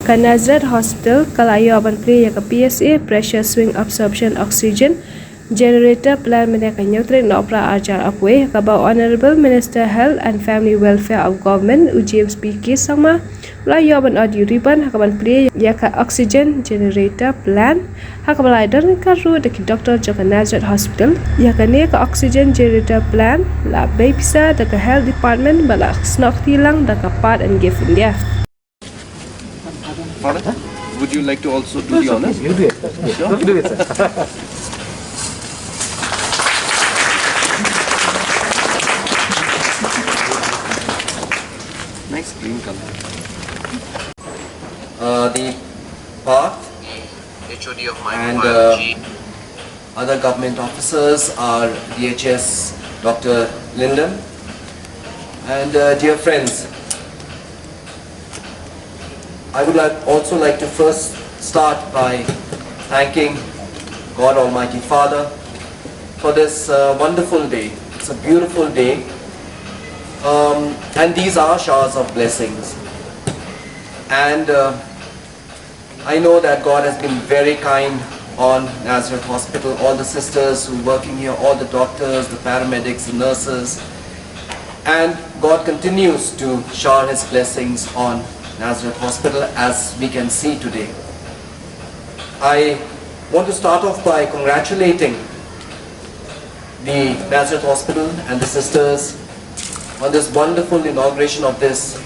Yaka Nazareth Hospital kalayo aban pri yaka PSA pressure swing absorption oxygen generator plan meneka nyotrik no opera arjar apwe kaba Honorable Minister Health and Family Welfare of Government James P.K.Sangma layo aban audio ribbon hakaban pri yaka oxygen generator plan hakabala dan karu deki Dr. Jong Nazareth Hospital yaka ne ka oxygen generator plan la bisa deka health department bala snok tilang deka part and give India. Father, would you like to also do the honors? You do it. Sure. You do it, sir. Nice green color. The path HOD of my and other government officers are DHS Dr. Linden and dear friends, I would also like to first start by thanking God Almighty Father for this wonderful day. It's a beautiful day, and these are showers of blessings. And I know that God has been very kind on Nazareth Hospital, all the sisters who are working here, all the doctors, the paramedics, the nurses, and God continues to shower His blessings on Nazareth Hospital as we can see today. I want to start off by congratulating the Nazareth Hospital and the sisters on this wonderful inauguration of this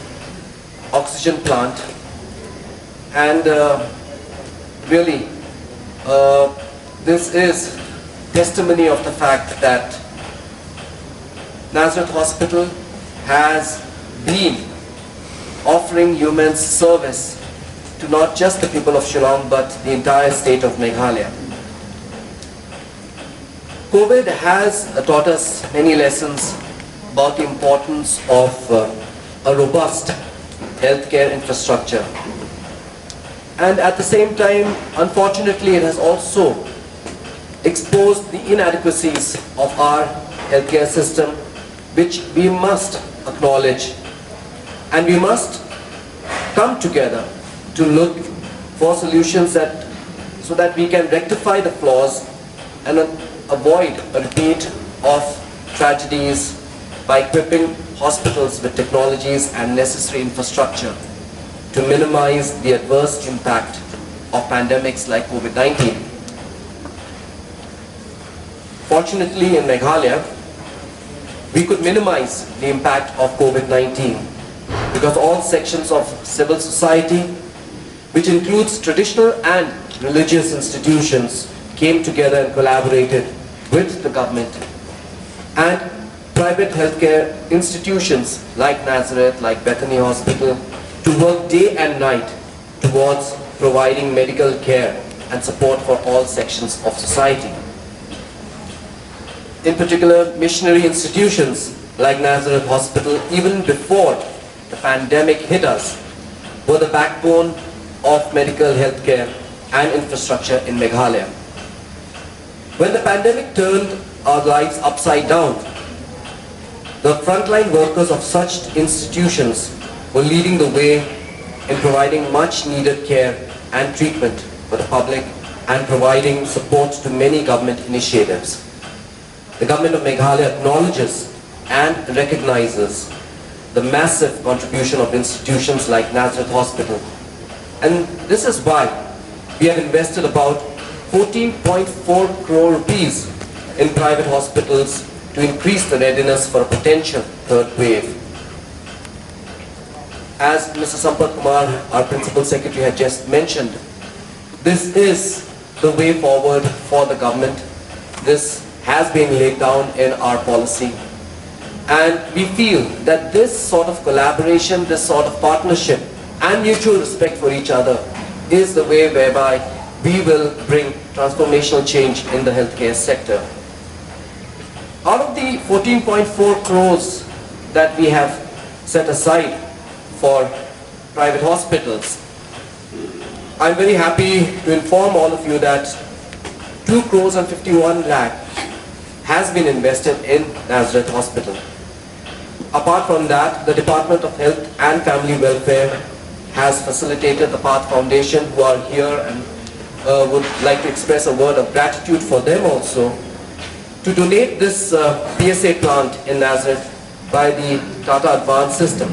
oxygen plant, and really this is testimony of the fact that Nazareth Hospital has been offering human service to not just the people of Shillong but the entire state of Meghalaya. COVID has taught us many lessons about the importance of a robust healthcare infrastructure, and at the same time, unfortunately, it has also exposed the inadequacies of our healthcare system, which we must acknowledge. And we must come together to look for solutions so that we can rectify the flaws and avoid a repeat of tragedies by equipping hospitals with technologies and necessary infrastructure to minimize the adverse impact of pandemics like COVID-19. Fortunately, in Meghalaya, we could minimize the impact of COVID-19 because all sections of civil society, which includes traditional and religious institutions, came together and collaborated with the government, and private healthcare institutions like Nazareth, like Bethany Hospital, to work day and night towards providing medical care and support for all sections of society. In particular, missionary institutions like Nazareth Hospital, even before the pandemic hit us, were the backbone of medical healthcare and infrastructure in Meghalaya. When the pandemic turned our lives upside down, the frontline workers of such institutions were leading the way in providing much needed care and treatment for the public and providing support to many government initiatives. The government of Meghalaya acknowledges and recognizes the massive contribution of institutions like Nazareth Hospital. And this is why we have invested about 14.4 crore rupees in private hospitals to increase the readiness for a potential third wave. As Mr. Sampat Kumar, our Principal Secretary, had just mentioned, this is the way forward for the government. This has been laid down in our policy. And we feel that this sort of collaboration, this sort of partnership and mutual respect for each other is the way whereby we will bring transformational change in the healthcare sector. Out of the 14.4 crores that we have set aside for private hospitals, I'm very happy to inform all of you that 2 crores and 51 lakh has been invested in Nazareth Hospital. Apart from that, the Department of Health and Family Welfare has facilitated the Path Foundation, who are here, and would like to express a word of gratitude for them also, to donate this PSA plant in Nazareth by the Tata Advanced System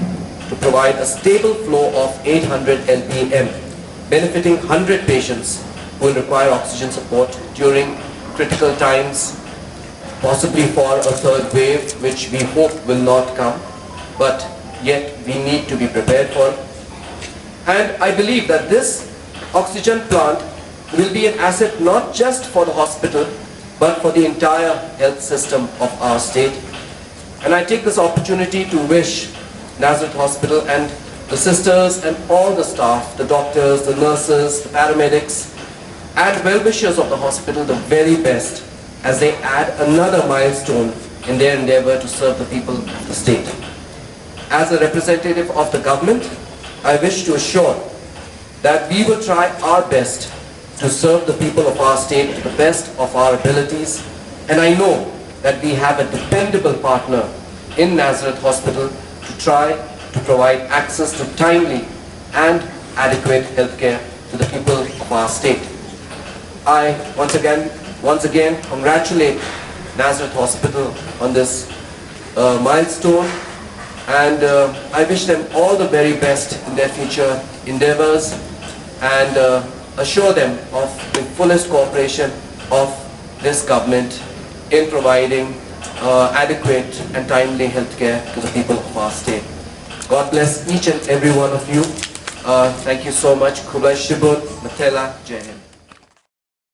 to provide a stable flow of 800 LPM, benefiting 100 patients who will require oxygen support during critical times, possibly for a third wave, which we hope will not come, but yet we need to be prepared for. And I believe that this oxygen plant will be an asset not just for the hospital, but for the entire health system of our state. And I take this opportunity to wish Nazareth Hospital and the sisters and all the staff, the doctors, the nurses, the paramedics, and well-wishers of the hospital the very best as they add another milestone in their endeavor to serve the people of the state. As a representative of the government, I wish to assure that we will try our best to serve the people of our state to the best of our abilities, and I know that we have a dependable partner in Nazareth Hospital to try to provide access to timely and adequate healthcare to the people of our state. I once again congratulate Nazareth Hospital on this milestone, and I wish them all the very best in their future endeavors, and assure them of the fullest cooperation of this government in providing adequate and timely healthcare to the people of our state. God bless each and every one of you. Thank you so much. Kublai Shibut, Matela, Jai Hind.